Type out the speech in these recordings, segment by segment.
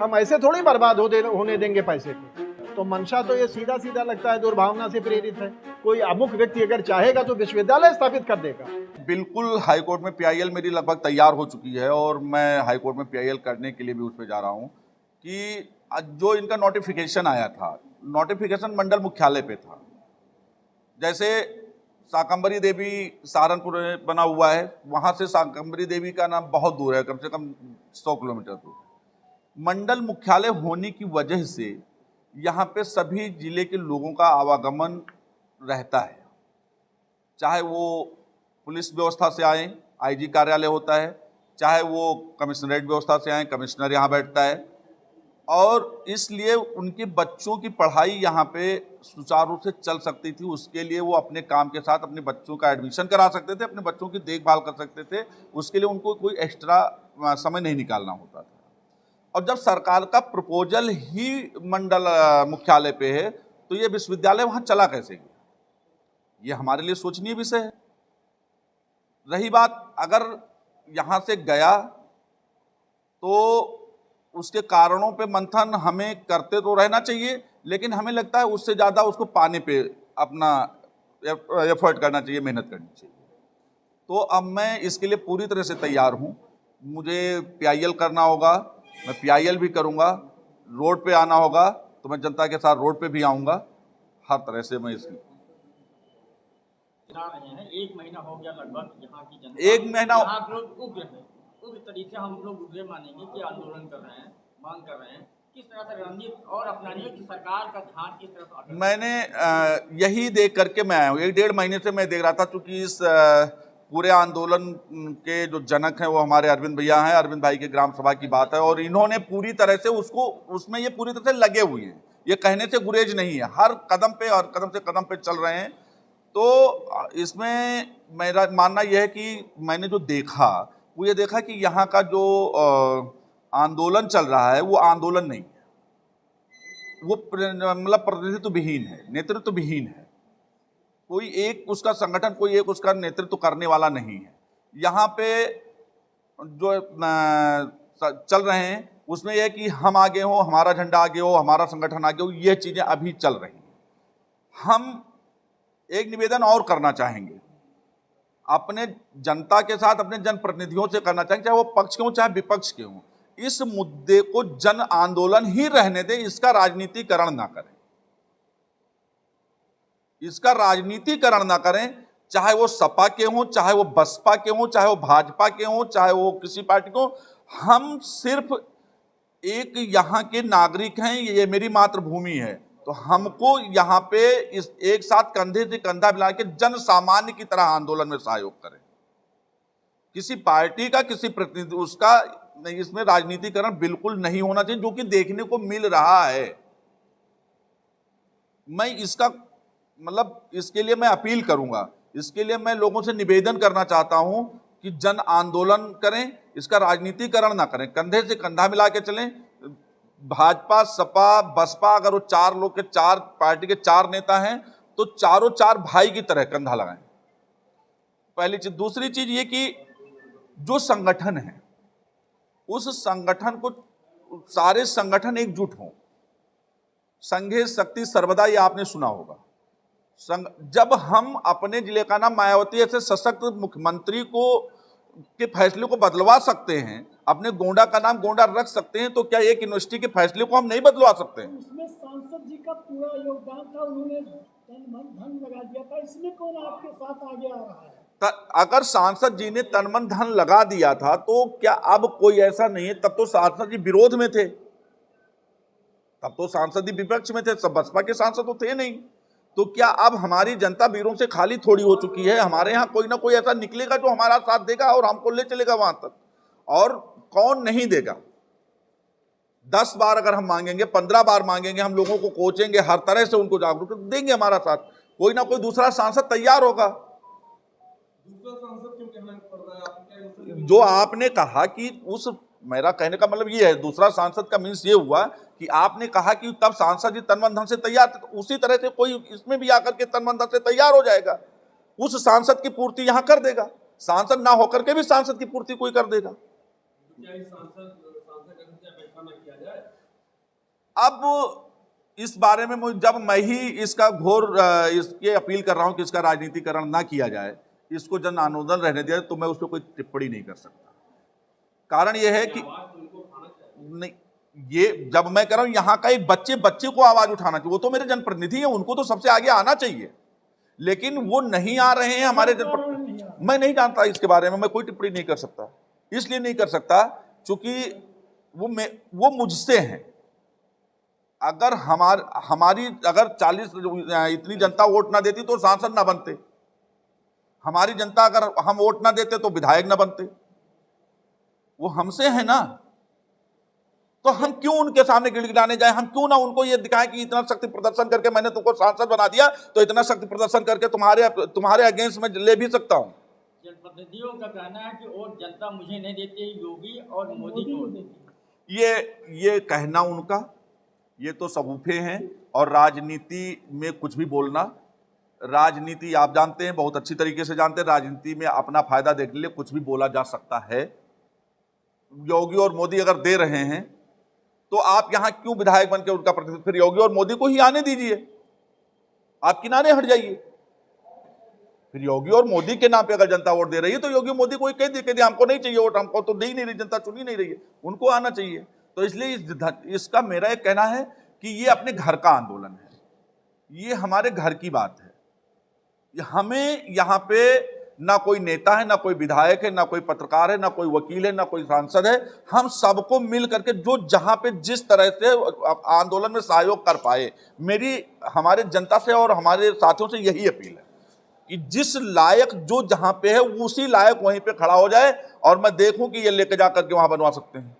हम ऐसे थोड़ी बर्बाद होने देंगे पैसे को। तो मंशा तो ये सीधा सीधा लगता है दुर्भावना से प्रेरित है। कोई अमुक व्यक्ति अगर चाहेगा तो विश्वविद्यालय स्थापित कर देगा। बिल्कुल हाईकोर्ट में पीआईएल मेरी लगभग तैयार हो चुकी है और मैं हाईकोर्ट में पीआईएल करने के लिए भी उस पर जा रहा हूं कि जो इनका नोटिफिकेशन आया था, नोटिफिकेशन मंडल मुख्यालय पे था। जैसे शाकंभरी देवी सहारनपुर में बना हुआ है, वहां से शाकंभरी देवी का नाम बहुत दूर है, कम से कम 100 किलोमीटर दूर। मंडल मुख्यालय होने की वजह से यहाँ पे सभी जिले के लोगों का आवागमन रहता है, चाहे वो पुलिस व्यवस्था से आए, आईजी कार्यालय होता है, चाहे वो कमिश्नरेट व्यवस्था से आए, कमिश्नर यहाँ बैठता है। और इसलिए उनके बच्चों की पढ़ाई यहाँ पे सुचारू रूप से चल सकती थी। उसके लिए वो अपने काम के साथ अपने बच्चों का एडमिशन करा सकते थे, अपने बच्चों की देखभाल कर सकते थे। उसके लिए उनको कोई एक्स्ट्रा समय नहीं निकालना होता था। और जब सरकार का प्रपोजल ही मंडल मुख्यालय पे है तो ये विश्वविद्यालय वहाँ चला कैसे गया, ये हमारे लिए सोचनीय विषय है। रही बात अगर यहाँ से गया तो उसके कारणों पे मंथन हमें करते तो रहना चाहिए, लेकिन हमें लगता है उससे ज़्यादा उसको पाने पे अपना एफर्ट करना चाहिए, मेहनत करनी चाहिए। तो अब मैं इसके लिए पूरी तरह से तैयार हूँ। मुझे पीआईएल करना होगा, मैं पीआईएल भी करूँगा। रोड पे आना होगा तो मैं जनता के साथ रोड पे भी आऊँगा। हर तरह से मैं इसकी रहे हैं। 1 महीना हो गया लगभग, यहाँ की जनता, 1 महीना आप लोग उग्र हैं, उग्र तरीके हम लोग उग्र मानेंगे कि आंदोलन कर रहे हैं, मांग कर रहे हैं। किस तरह से रणनीति और अपनानी है कि सरकार का ध्यान किस तरफ आकर्षित? मैंने यही देख करके मैं आया हूँ। 1-1.5 महीने से मैं देख रहा था, क्योंकि इस पूरे आंदोलन के जो जनक हैं वो हमारे अरविंद भैया हैं। अरविंद भाई के ग्राम सभा की बात है और इन्होंने पूरी तरह से उसमें ये पूरी तरह से लगे हुए हैं। ये कहने से गुरेज नहीं है, हर कदम पे और कदम से कदम पे चल रहे हैं। तो इसमें मेरा मानना यह है कि मैंने जो देखा वो ये देखा कि यहाँ का जो आंदोलन चल रहा है वो आंदोलन नहीं है, वो मतलब प्रतिनिधित्व विहीन है, नेतृत्व विहीन है। कोई एक उसका संगठन, कोई एक उसका नेतृत्व करने वाला नहीं है। यहाँ पे जो चल रहे हैं उसमें यह कि हम आगे हो, हमारा झंडा आगे हो, हमारा संगठन आगे हो, ये चीजें अभी चल रही हैं। हम एक निवेदन और करना चाहेंगे, अपने जनता के साथ, अपने जनप्रतिनिधियों से करना चाहेंगे, चाहे वो पक्ष के हों चाहे विपक्ष के हों। इस मुद्दे को जन आंदोलन ही रहने दें, इसका राजनीतिकरण ना करें, इसका राजनीतिकरण ना करें। चाहे वो सपा के हों, चाहे वो बसपा के हों, चाहे वो भाजपा के हों, चाहे वो किसी पार्टी को। हम सिर्फ एक यहाँ के नागरिक हैं, ये मेरी मातृभूमि है, तो हमको यहाँ पे इस एक साथ कंधे से कंधा मिला के जन सामान्य की तरह आंदोलन में सहयोग करें। किसी पार्टी का, किसी प्रतिनिधि उसका नहीं, इसमें राजनीतिकरण बिल्कुल नहीं होना चाहिए, जो कि देखने को मिल रहा है। मैं इसका मतलब इसके लिए मैं अपील करूंगा, इसके लिए मैं लोगों से निवेदन करना चाहता हूं कि जन आंदोलन करें, इसका राजनीतिकरण ना करें, कंधे से कंधा मिला के चलें। भाजपा, सपा, बसपा, अगर वो 4 लोग के 4 पार्टी के 4 नेता हैं तो चारों 4 भाई की तरह कंधा लगाएं, पहली चीज। दूसरी चीज ये कि जो संगठन है उस संगठन को, सारे संगठन एकजुट हों। संघे शक्ति सर्वदा, ये आपने सुना होगा। जब हम अपने जिले का नाम मायावती ऐसे सशक्त मुख्यमंत्री को के फैसले को बदलवा सकते हैं, अपने गोंडा का नाम गोंडा रख सकते हैं, तो क्या एक यूनिवर्सिटी के फैसले को हम नहीं बदलवा सकते हैं? उसमें सांसद जी का पूरा योगदान था, उन्होंने धन लगा दिया था, इसमें कौन आपके साथ आगे आ रहा है? अगर सांसद जी ने तन मन धन लगा दिया था तो क्या अब कोई ऐसा नहीं है? तब तो सांसद जी विरोध में थे, तब तो सांसद जी विपक्ष में थे, सब बसपा के सांसद तो थे नहीं। तो क्या अब हमारी जनता वीरों से खाली थोड़ी हो चुकी है? हमारे यहाँ कोई ना कोई ऐसा निकलेगा जो हमारा साथ देगा और हमको ले चलेगा वहां तक। और कौन नहीं देगा? 10 बार अगर हम मांगेंगे, 15 बार मांगेंगे, हम लोगों को कोचेंगे, हर तरह से उनको जागरूक देंगे, हमारा साथ कोई ना कोई दूसरा सांसद तैयार होगा। दूसरा सांसद क्यों कहना पड़ रहा है आपको? जो आपने कहा कि उस, मेरा कहने का मतलब ये है, दूसरा सांसद का मीन्स ये हुआ कि आपने कहा कि तब सांसद जी तन मन धन से तैयार थे, तो उसी तरह से कोई इसमें भी आकर के तन मन धन से तैयार हो जाएगा, उस सांसद की पूर्ति यहां कर देगा। सांसद ना होकर के भी सांसद की पूर्ति कोई कर देगा। क्या इस सांसद का फैसला ना किया जाए? अब इस बारे में जब मैं ही इसका इसके अपील कर रहा हूं कि इसका राजनीतिकरण ना किया जाए, इसको जन आंदोलन रहने दिया, तो मैं उस पर कोई टिप्पणी नहीं कर सकता। कारण यह है कि नहीं, ये जब मैं कह रहा हूं यहां का एक बच्चे को आवाज उठाना चाहिए, वो तो मेरे जनप्रतिनिधि हैं, उनको तो सबसे आगे आना चाहिए, लेकिन वो नहीं आ रहे हैं हमारे जनप्रतिनिधि। मैं नहीं जानता इसके बारे में, मैं कोई टिप्पणी नहीं कर सकता। इसलिए नहीं कर सकता क्योंकि वो मुझसे हैं। अगर हमारी अगर 40 इतनी जनता वोट ना देती तो सांसद ना बनते, हमारी जनता अगर हम वोट ना देते तो विधायक ना बनते, वो हमसे है ना। तो हम क्यों उनके सामने गिड़गिड़ाने जाए, हम क्यों ना उनको ये दिखाएं कि इतना शक्ति प्रदर्शन करके मैंने तुमको सांसद बना दिया, तो इतना शक्ति प्रदर्शन करके तुम्हारे अगेंस्ट में ले भी सकता हूं। जनप्रतिनिधियों का कहना है कि और जनता मुझे नहीं देती, योगी और मोदी को देती। ये कहना उनका, ये तो सबूफे हैं। और राजनीति में कुछ भी बोलना, राजनीति आप जानते हैं, बहुत अच्छी तरीके से जानते हैं, राजनीति में अपना फायदा देखने के लिए कुछ भी बोला जा सकता है। योगी और मोदी अगर दे रहे हैं तो आप यहां क्यों विधायक बनकर उनका प्रतिनिधित्व, फिर योगी और मोदी को ही आने दीजिए, आप किनारे हट जाइए। फिर योगी और मोदी के नाम पे अगर जनता वोट दे रही है तो योगी मोदी को कह दे हमको नहीं चाहिए वोट, हमको तो दे ही नहीं रही, जनता चुनी नहीं रही है, उनको आना चाहिए। तो इसलिए इसका मेरा एक कहना है कि ये अपने घर का आंदोलन है, ये हमारे घर की बात है। हमें यहाँ पे ना कोई नेता है, ना कोई विधायक है, ना कोई पत्रकार है, ना कोई वकील है, ना कोई सांसद है। हम सबको मिल करके जो जहां पे जिस तरह से आंदोलन में सहयोग कर पाए, मेरी हमारे जनता से और हमारे साथियों से यही अपील है कि जिस लायक जो जहां पे है उसी लायक वहीं पे खड़ा हो जाए और मैं देखूं कि ये लेके जाकर के वहां बनवा सकते हैं।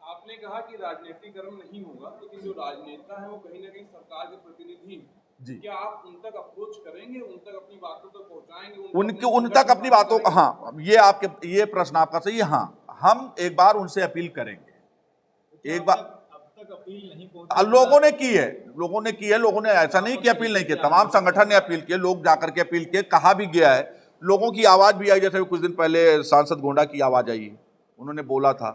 आपने कहा कि राजनीतिकरण नहीं होगा, लेकिन जो राजनेता है वो कहीं ना कहीं सरकार के प्रतिनिधि हैं जी, क्या आप उन तक अप्रोच करेंगे, उन तक अपनी बातों तक पहुंचाएंगे, उन तक अपनी बातों का? हाँ, ये प्रश्न आपका सही है। हाँ, हम एक बार उनसे अपील करेंगे। एक बार अब तक अपील नहीं पहुंची, लोगों ने की है, लोगों ने ऐसा नहीं कि अपील नहीं की, तमाम संगठन ने अपील की, लोग जाकर के अपील किए, कहा भी गया है, लोगों की आवाज भी आई। जैसे कुछ दिन पहले सांसद गोंडा की आवाज आई, उन्होंने बोला था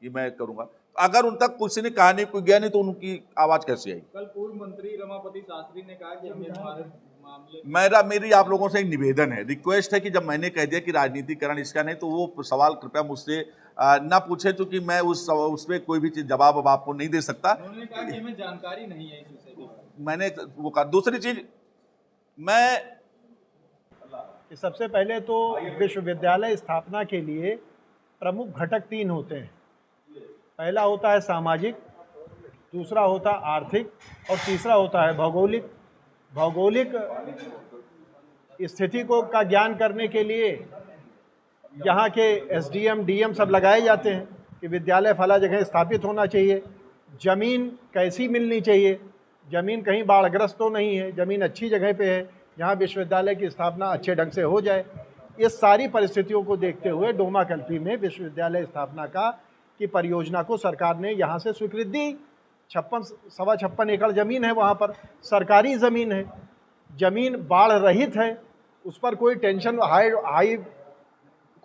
कि मैं करूंगा। अगर उन तक किसी ने कहा नहीं, कोई गया नहीं, तो उनकी आवाज कैसे आई? कल पूर्व मंत्री रमापति शास्त्री ने कहा कि हमें हमारे मामले मेरी आप लोगों से एक निवेदन है, रिक्वेस्ट है कि जब मैंने कह दिया कि राजनीतिकरण इसका नहीं, तो वो सवाल कृपया मुझसे ना पूछे, क्योंकि मैं उस पर कोई भी चीज जवाब अब आपको नहीं दे सकता। उन्होंने कहा कि हमें जानकारी नहीं है इस विषय के बारे में। मैंने वो कहा। दूसरी चीज, मैं सबसे पहले तो विश्वविद्यालय स्थापना के लिए प्रमुख घटक 3 होते हैं। पहला होता है सामाजिक, दूसरा होता है आर्थिक और तीसरा होता है भौगोलिक। भौगोलिक स्थिति को का ज्ञान करने के लिए यहाँ के एसडीएम डीएम सब लगाए जाते हैं कि विद्यालय फला जगह स्थापित होना चाहिए, ज़मीन कैसी मिलनी चाहिए, ज़मीन कहीं बाढ़ग्रस्त तो नहीं है, ज़मीन अच्छी जगह पे है जहाँ विश्वविद्यालय की स्थापना अच्छे ढंग से हो जाए। इस सारी परिस्थितियों को देखते हुए डोमाकल्पी में विश्वविद्यालय स्थापना की परियोजना को सरकार ने यहाँ से स्वीकृति दी। 56 एकड़ ज़मीन है, वहाँ पर सरकारी ज़मीन है, ज़मीन बाढ़ रहित है, उस पर कोई टेंशन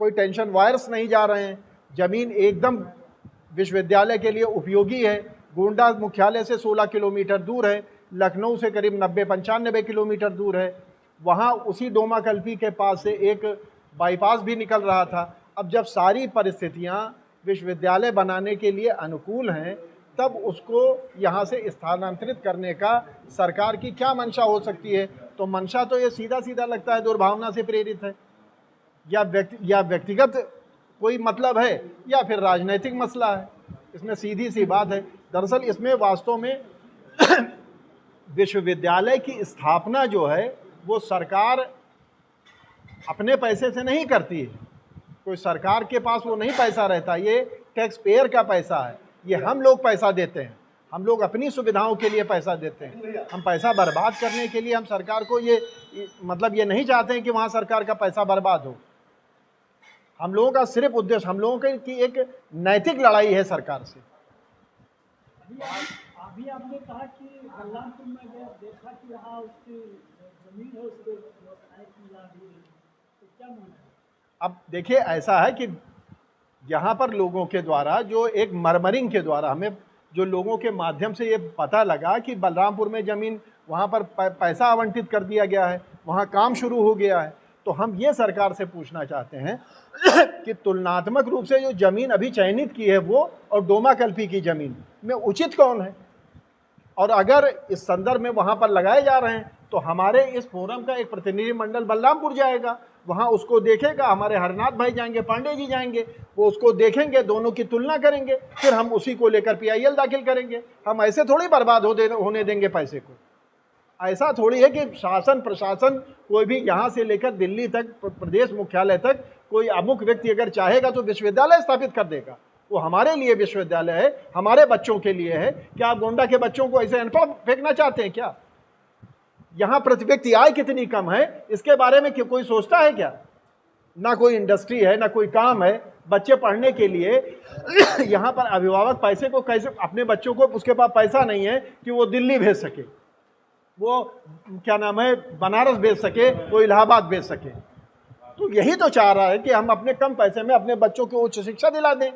कोई टेंशन वायर्स नहीं जा रहे हैं, ज़मीन एकदम विश्वविद्यालय के लिए उपयोगी है। गोंडा मुख्यालय से 16 किलोमीटर दूर है, लखनऊ से करीब 90-95 किलोमीटर दूर है। वहाँ उसी डोमाकल्पी के पास से एक बाईपास भी निकल रहा था। अब जब सारी परिस्थितियाँ विश्वविद्यालय बनाने के लिए अनुकूल हैं, तब उसको यहाँ से स्थानांतरित करने का सरकार की क्या मंशा हो सकती है? तो मंशा तो ये सीधा लगता है दुर्भावना से प्रेरित है, या व्यक्तिगत कोई मतलब है, या फिर राजनीतिक मसला है। इसमें सीधी सी बात है। दरअसल इसमें वास्तव में विश्वविद्यालय की स्थापना जो है वो सरकार अपने पैसे से नहीं करती है, कोई सरकार के पास वो नहीं पैसा रहता, ये टैक्स पेयर का पैसा है, ये हम लोग पैसा देते हैं, हम लोग अपनी सुविधाओं के लिए पैसा देते हैं। हम पैसा बर्बाद करने के लिए हम सरकार को ये नहीं चाहते हैं कि वहाँ सरकार का पैसा बर्बाद हो। हम लोगों का सिर्फ उद्देश्य, हम लोगों की एक नैतिक लड़ाई है सरकार से। अभी आपने कहा कि बलरामपुर में देखा कि वहाँ उसकी जमीन है, उसके व्यवसाय की जा रही है, तो क्या माना है? अब देखिए, ऐसा है कि यहाँ पर लोगों के द्वारा जो एक मरमरिंग के द्वारा हमें जो लोगों के माध्यम से ये पता लगा कि बलरामपुर में ज़मीन वहाँ पर पैसा आवंटित कर दिया गया है, वहाँ काम शुरू हो गया है। तो हम ये सरकार से पूछना चाहते हैं कि तुलनात्मक रूप से जो ज़मीन अभी चयनित की है वो और डोमा कल्पी की ज़मीन में उचित कौन है, और अगर इस संदर्भ में वहाँ पर लगाए जा रहे हैं तो हमारे इस फोरम का एक प्रतिनिधिमंडल बलरामपुर जाएगा, वहाँ उसको देखेगा, हमारे हरनाथ भाई जाएंगे, पांडे जी जाएंगे, वो उसको देखेंगे, दोनों की तुलना करेंगे, फिर हम उसी को लेकर PIL दाखिल करेंगे। हम ऐसे थोड़ी बर्बाद होने देंगे पैसे को। ऐसा थोड़ी है कि शासन प्रशासन कोई भी यहाँ से लेकर दिल्ली तक, प्रदेश मुख्यालय तक, कोई अमुक व्यक्ति अगर चाहेगा तो विश्वविद्यालय स्थापित कर देगा। वो हमारे लिए विश्वविद्यालय है, हमारे बच्चों के लिए है। क्या आप गोंडा के बच्चों को ऐसे अनपढ़ फेंकना चाहते हैं क्या? यहाँ प्रति व्यक्ति आय कितनी कम है, इसके बारे में कोई सोचता है क्या? ना कोई इंडस्ट्री है, ना कोई काम है बच्चे पढ़ने के लिए। यहाँ पर अभिभावक पैसे को कैसे, अपने बच्चों को, उसके पास पैसा नहीं है कि वो दिल्ली भेज सके, वो क्या नाम है बनारस भेज सके, वो इलाहाबाद भेज सके। तो यही तो चाह रहा है कि हम अपने कम पैसे में अपने बच्चों को उच्च शिक्षा दिला दें।